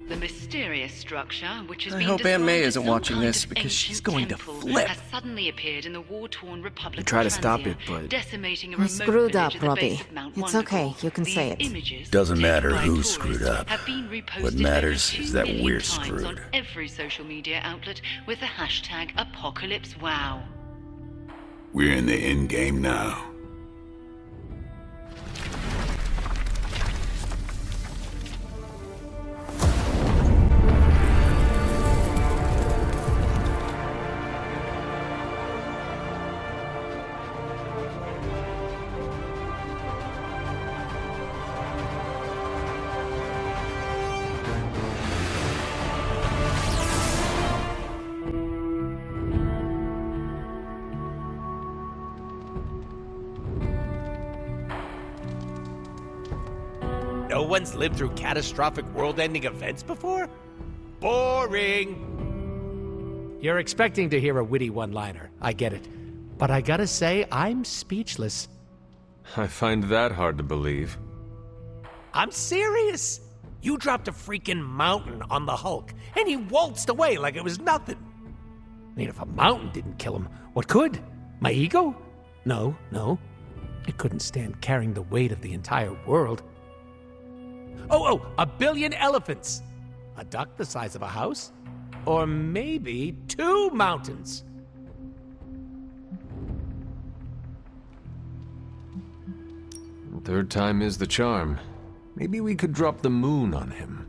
The mysterious structure, which has I been hope Aunt May described as isn't some watching kind this of because she's ancient going to temple, flip. has suddenly appeared in the war-torn Republic We try to of stop Transia, it, but decimating a I remote screwed village up, at the base Robbie. of Mount It's Wonderful. okay, you can These say it. images, Doesn't taken matter by who tourists, screwed up. have been reposted What over matters 2 is that million we're times screwed. on every social media outlet with the hashtag #ApocalypseWow. We're in the end game now. No one's lived through catastrophic world-ending events before? Boring! You're expecting to hear a witty one-liner. I get it. But I gotta say, I'm speechless. I find that hard to believe. I'm serious! You dropped a freaking mountain on the Hulk, and he waltzed away like it was nothing. I mean, if a mountain didn't kill him, what could? My ego? No. It couldn't stand carrying the weight of the entire world. Oh, 1 billion elephants! A duck the size of a house? Or maybe 2 mountains? Third time is the charm. Maybe we could drop the moon on him.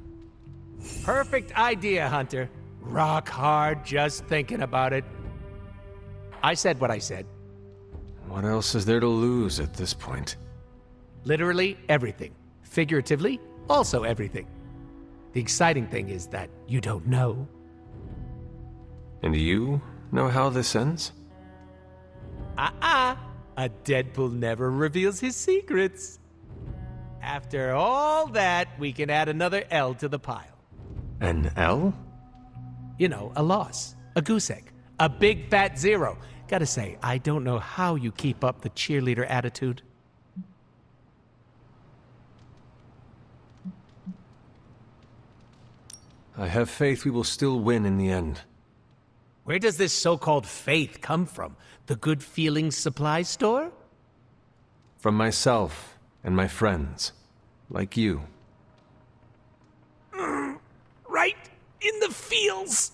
Perfect idea, Hunter. Rock hard just thinking about it. I said what I said. What else is there to lose at this point? Literally everything. Figuratively, also everything. The exciting thing is that you don't know. And you know how this ends? A Deadpool never reveals his secrets. After all that, we can add another L to the pile. An L? You know, a loss, a goose egg, a big fat 0. Gotta say, I don't know how you keep up the cheerleader attitude. I have faith we will still win in the end. Where does this so-called faith come from? The Good Feelings supply store? From myself and my friends, like you. Right in the feels.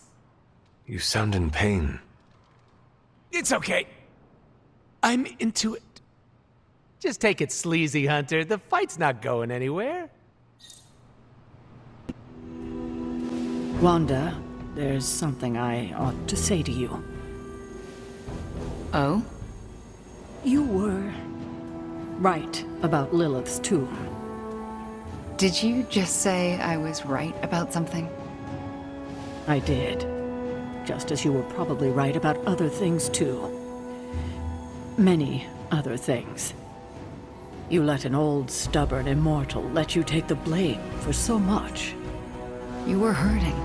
You sound in pain. It's okay. I'm into it. Just take it sleazy, Hunter. The fight's not going anywhere. Wanda, there's something I ought to say to you. Oh? You were right about Lilith's tomb. Did you just say I was right about something? I did. Just as you were probably right about other things, too. Many other things. You let an old, stubborn immortal let you take the blame for so much. You were hurting.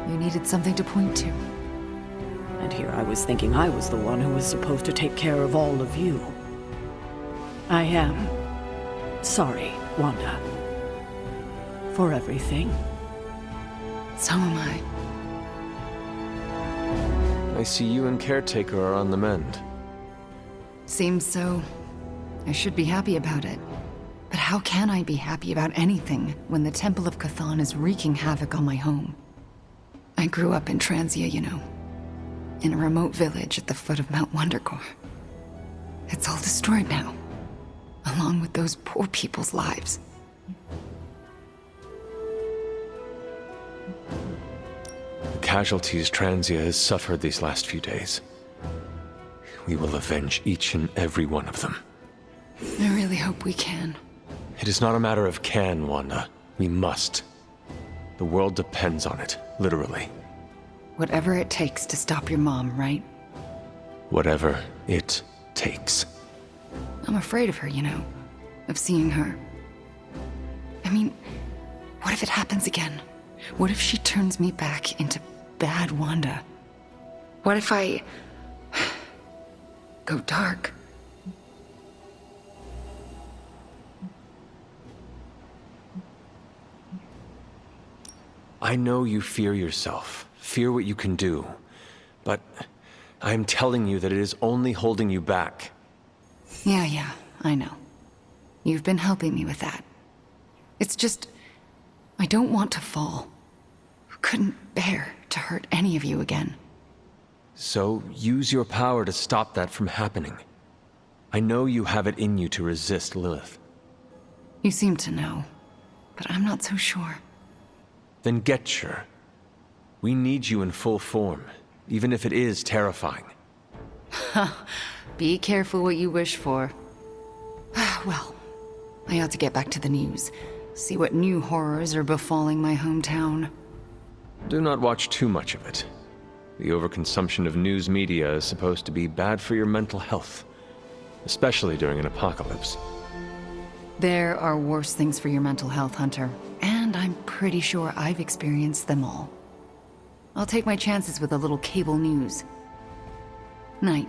You needed something to point to. And here I was thinking I was the one who was supposed to take care of all of you. I am sorry, Wanda. For everything. So am I. I see you and Caretaker are on the mend. Seems so. I should be happy about it. But how can I be happy about anything when the Temple of Cthon is wreaking havoc on my home? I grew up in Transia, you know. In a remote village at the foot of Mount Wondercore. It's all destroyed now. Along with those poor people's lives. The casualties Transia has suffered these last few days. We will avenge each and every one of them. I really hope we can. It is not a matter of can, Wanda. We must. The world depends on it, literally. Whatever it takes to stop your mom, right? Whatever it takes. I'm afraid of her, you know. Of seeing her. I mean, what if it happens again? What if she turns me back into bad Wanda? What if I go dark? I know you fear yourself, fear what you can do, but I am telling you that it is only holding you back. Yeah, I know. You've been helping me with that. It's just, I don't want to fall. I couldn't bear to hurt any of you again. So use your power to stop that from happening. I know you have it in you to resist Lilith. You seem to know, but I'm not so sure. Then get sure. We need you in full form, even if it is terrifying. Be careful what you wish for. Well, I ought to get back to the news. See what new horrors are befalling my hometown. Do not watch too much of it. The overconsumption of news media is supposed to be bad for your mental health, especially during an apocalypse. There are worse things for your mental health, Hunter, and I'm pretty sure I've experienced them all. I'll take my chances with a little cable news. Night.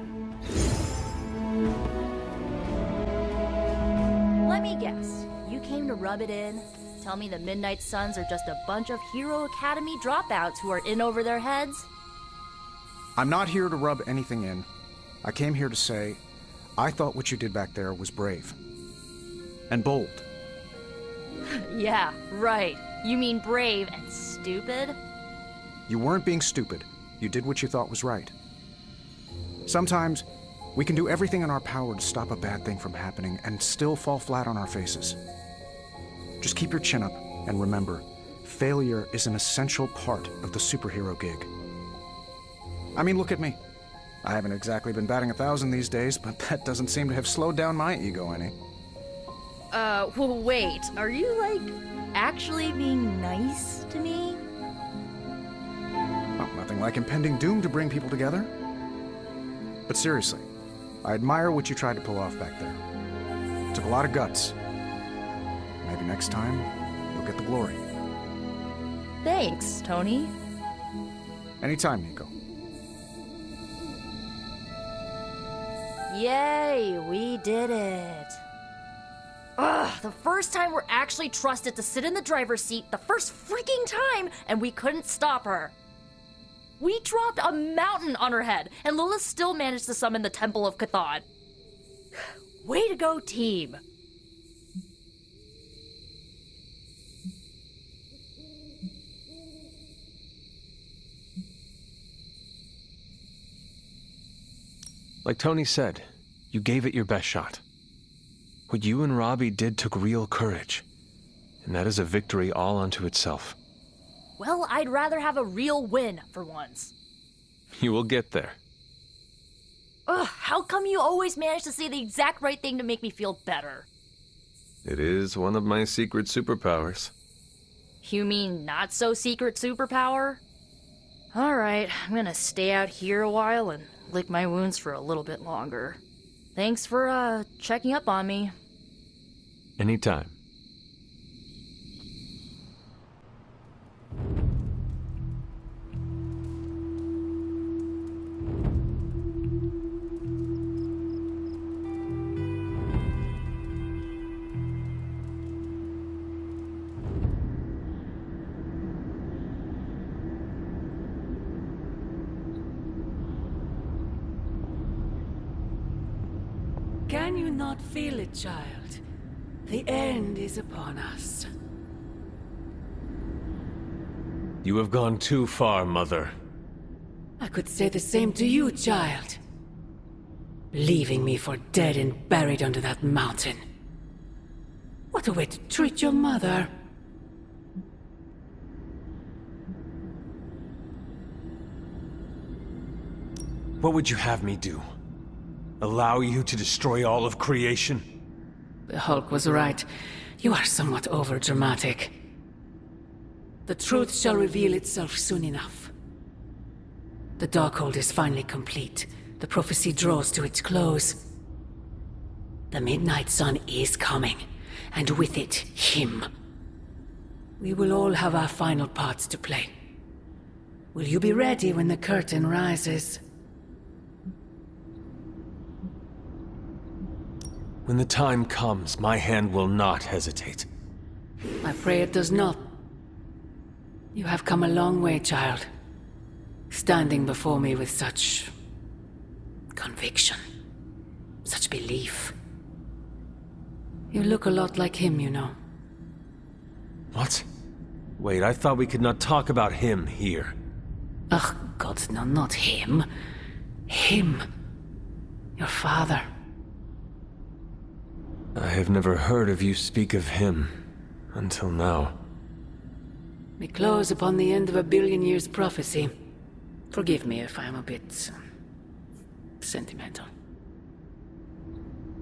Let me guess. You came to rub it in? Tell me the Midnight Suns are just a bunch of Hero Academy dropouts who are in over their heads? I'm not here to rub anything in. I came here to say, I thought what you did back there was brave. And bold. Yeah, right. You mean brave and stupid? You weren't being stupid. You did what you thought was right. Sometimes, we can do everything in our power to stop a bad thing from happening and still fall flat on our faces. Just keep your chin up and remember, failure is an essential part of the superhero gig. I mean, look at me. I haven't exactly been batting 1,000 these days, but that doesn't seem to have slowed down my ego any. Well, wait. Are you, like, actually being nice to me? Well, nothing like impending doom to bring people together. But seriously, I admire what you tried to pull off back there. It took a lot of guts. Maybe next time, you'll get the glory. Thanks, Tony. Anytime, Nico. Yay, we did it. Ugh, the first time we're actually trusted to sit in the driver's seat, the first freaking time, and we couldn't stop her. We dropped a mountain on her head, and Lilith still managed to summon the Temple of Chthon. Way to go, team. Like Tony said, you gave it your best shot. What you and Robbie did took real courage, and that is a victory all unto itself. Well, I'd rather have a real win for once. You will get there. Ugh, how come you always manage to say the exact right thing to make me feel better? It is one of my secret superpowers. You mean not so secret superpower? Alright, I'm gonna stay out here a while and lick my wounds for a little bit longer. Thanks for, checking up on me. Anytime. Can you not feel it, child? The end is upon us. You have gone too far, Mother. I could say the same to you, child. Leaving me for dead and buried under that mountain. What a way to treat your mother. What would you have me do? Allow you to destroy all of creation? The Hulk was right. You are somewhat overdramatic. The truth shall reveal itself soon enough. The Darkhold is finally complete. The prophecy draws to its close. The Midnight Sun is coming, and with it, him. We will all have our final parts to play. Will you be ready when the curtain rises? When the time comes, my hand will not hesitate. I pray it does not. You have come a long way, child. Standing before me with such conviction, such belief. You look a lot like him, you know. What? Wait, I thought we could not talk about him here. Ugh, God, no, not him. Him. Your father. I have never heard of you speak of him until now. We close upon the end of a billion years prophecy. Forgive me if I'm a bit sentimental.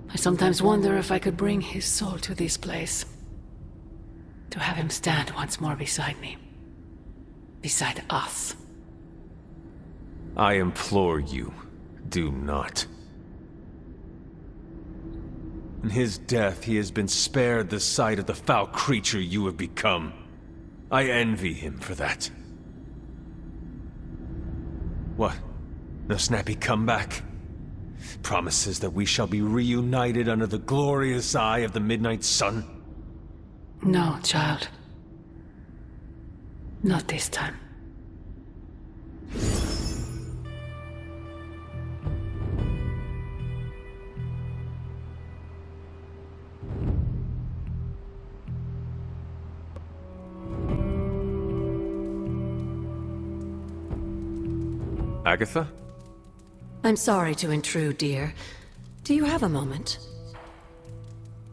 I sometimes wonder if I could bring his soul to this place. To have him stand once more beside me. Beside us. I implore you, do not. In his death, he has been spared the sight of the foul creature you have become. I envy him for that. What? No snappy comeback? Promises that we shall be reunited under the glorious eye of the midnight sun? No, child. Not this time. Agatha? I'm sorry to intrude, dear. Do you have a moment?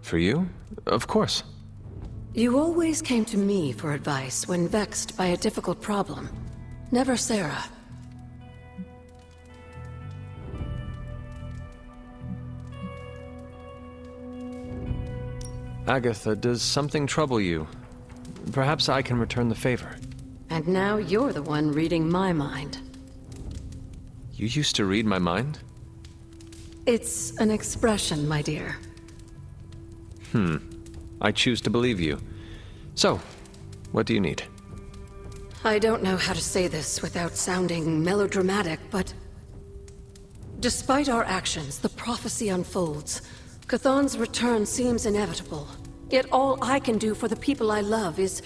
For you? Of course. You always came to me for advice when vexed by a difficult problem. Never Sarah. Agatha, does something trouble you? Perhaps I can return the favor. And now you're the one reading my mind. You used to read my mind? It's an expression, my dear. I choose to believe you. So, what do you need? I don't know how to say this without sounding melodramatic, but... despite our actions, the prophecy unfolds. Chthon's return seems inevitable. Yet all I can do for the people I love is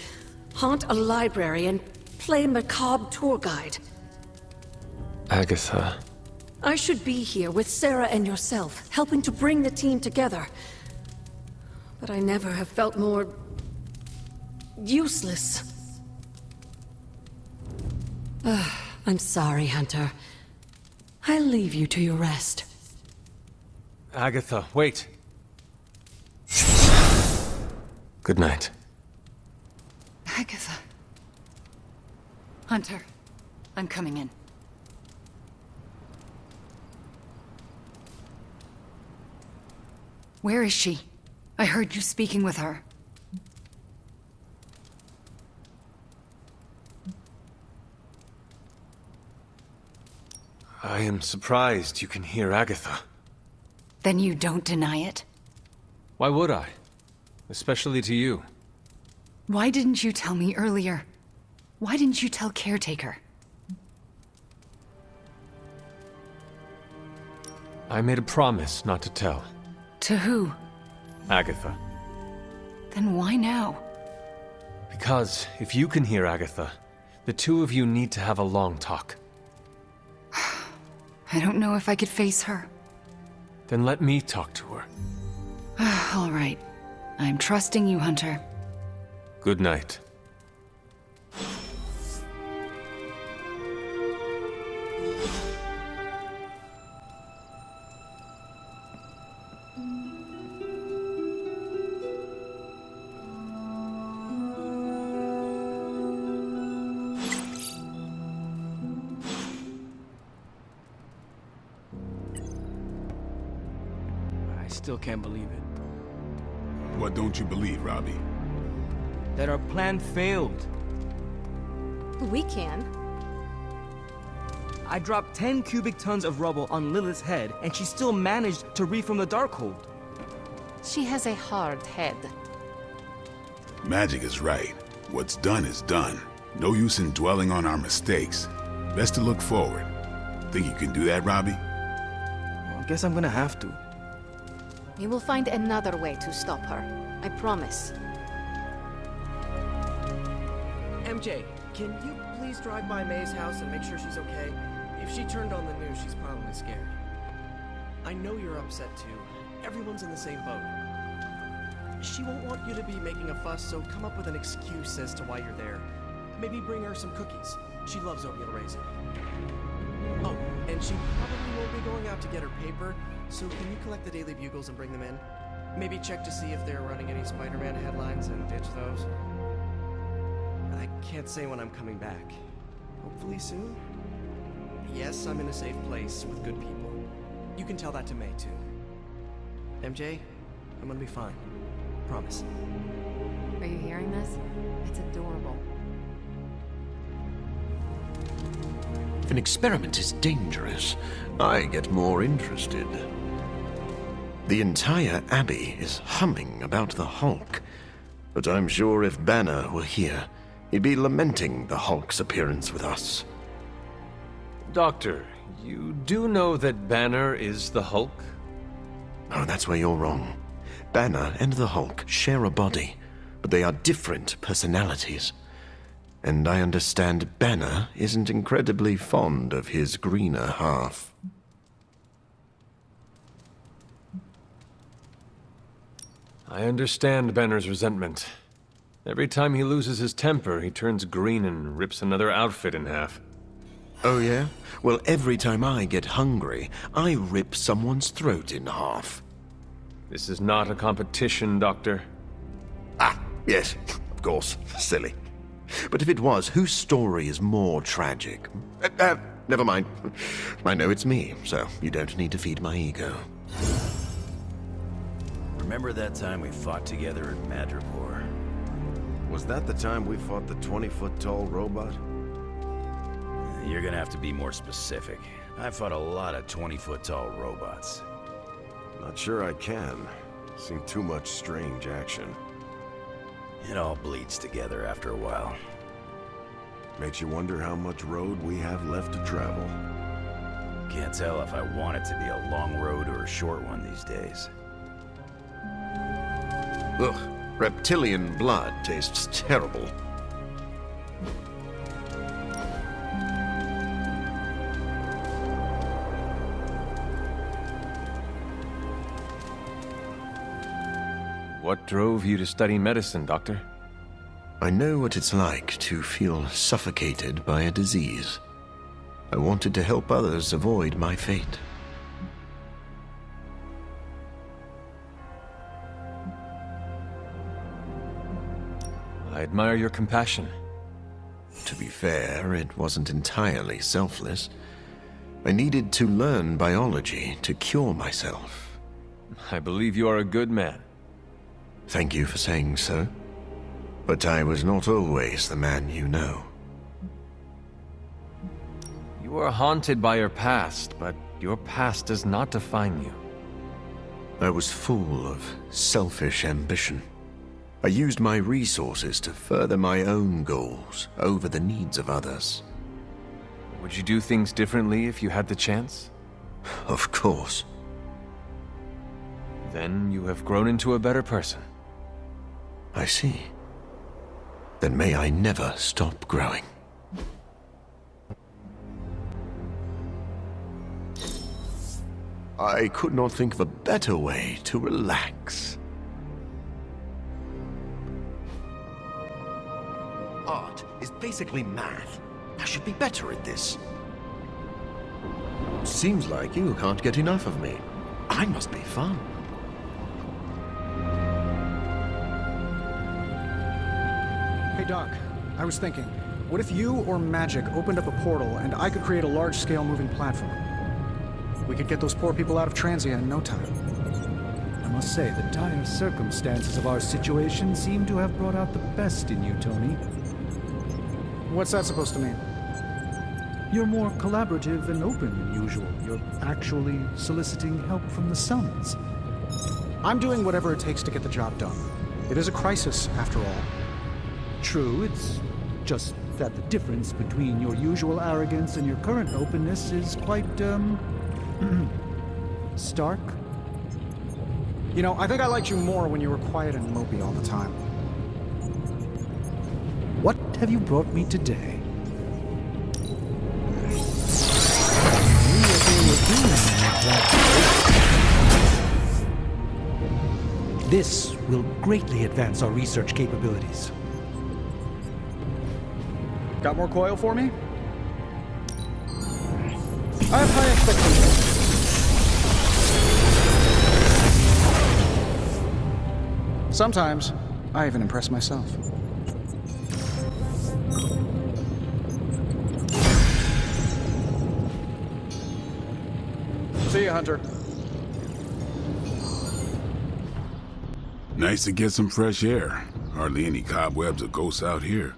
haunt a library and play macabre tour guide. Agatha. I should be here with Sarah and yourself, helping to bring the team together. But I never have felt more... useless. I'm sorry, Hunter. I'll leave you to your rest. Agatha, wait. Good night. Agatha. Hunter, I'm coming in. Where is she? I heard you speaking with her. I am surprised you can hear Agatha. Then you don't deny it? Why would I? Especially to you. Why didn't you tell me earlier? Why didn't you tell Caretaker? I made a promise not to tell. To who? Agatha. Then why now? Because if you can hear Agatha, the two of you need to have a long talk. I don't know if I could face her. Then let me talk to her. All right. I'm trusting you, Hunter. Good night. I still can't believe it. What don't you believe, Robbie? That our plan failed. We can. I dropped 10 cubic tons of rubble on Lilith's head, and she still managed to reform the Darkhold. She has a hard head. Magic is right. What's done is done. No use in dwelling on our mistakes. Best to look forward. Think you can do that, Robbie? I guess I'm gonna have to. We will find another way to stop her. I promise. MJ, Can you please drive by May's house and make sure she's okay? If she turned on the news, she's probably scared. I know you're upset too. Everyone's in the same boat. She won't want you to be making a fuss, so come up with an excuse as to why you're there. Maybe bring her some cookies. She loves oatmeal raisin. Oh, and she probably won't be going out to get her paper, so can you collect the Daily Bugles and bring them in? Maybe check to see if they're running any Spider-Man headlines and ditch those. I can't say when I'm coming back. Hopefully soon? Yes, I'm in a safe place with good people. You can tell that to May, too. MJ, I'm gonna be fine. Promise. Are you hearing this? It's adorable. If an experiment is dangerous, I get more interested. The entire Abbey is humming about the Hulk, but I'm sure if Banner were here, he'd be lamenting the Hulk's appearance with us. Doctor, you do know that Banner is the Hulk? Oh, that's where you're wrong. Banner and the Hulk share a body, but they are different personalities. And I understand Banner isn't incredibly fond of his greener half. I understand Banner's resentment. Every time he loses his temper, he turns green and rips another outfit in half. Oh yeah? Well, every time I get hungry, I rip someone's throat in half. This is not a competition, Doctor. Ah, yes, of course. Silly. But if it was, whose story is more tragic? Never mind. I know it's me, so you don't need to feed my ego. Remember that time we fought together at Madripoor? Was that the time we fought the 20-foot-tall robot? You're gonna have to be more specific. I fought a lot of 20-foot-tall robots. Not sure I can. Seen too much strange action. It all bleeds together after a while. Makes you wonder how much road we have left to travel. Can't tell if I want it to be a long road or a short one these days. Ugh, reptilian blood tastes terrible. What drove you to study medicine, Doctor? I know what it's like to feel suffocated by a disease. I wanted to help others avoid my fate. I admire your compassion. To be fair, it wasn't entirely selfless. I needed to learn biology to cure myself. I believe you are a good man. Thank you for saying so. But I was not always the man you know. You are haunted by your past, but your past does not define you. I was full of selfish ambition. I used my resources to further my own goals over the needs of others. Would you do things differently if you had the chance? Of course. Then you have grown into a better person. I see. Then may I never stop growing. I could not think of a better way to relax. Art is basically math. I should be better at this. Seems like you can't get enough of me. I must be fun. Hey Doc, I was thinking, what if you or Magic opened up a portal and I could create a large-scale moving platform? We could get those poor people out of Transia in no time. I must say, the dire circumstances of our situation seem to have brought out the best in you, Tony. What's that supposed to mean? You're more collaborative and open than usual. You're actually soliciting help from the Suns. I'm doing whatever it takes to get the job done. It is a crisis, after all. True, it's just that the difference between your usual arrogance and your current openness is quite, stark. You know, I think I liked you more when you were quiet and mopey all the time. What what have you brought me today? This will greatly advance our research capabilities. Got more coil for me? I have high expectations. Sometimes, I even impress myself. See ya, Hunter. Nice to get some fresh air. Hardly any cobwebs or ghosts out here.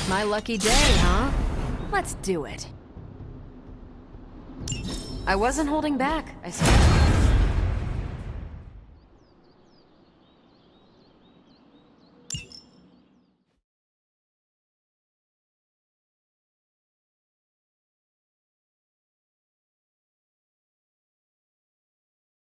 My lucky day, huh? Let's do it. I wasn't holding back, I swear.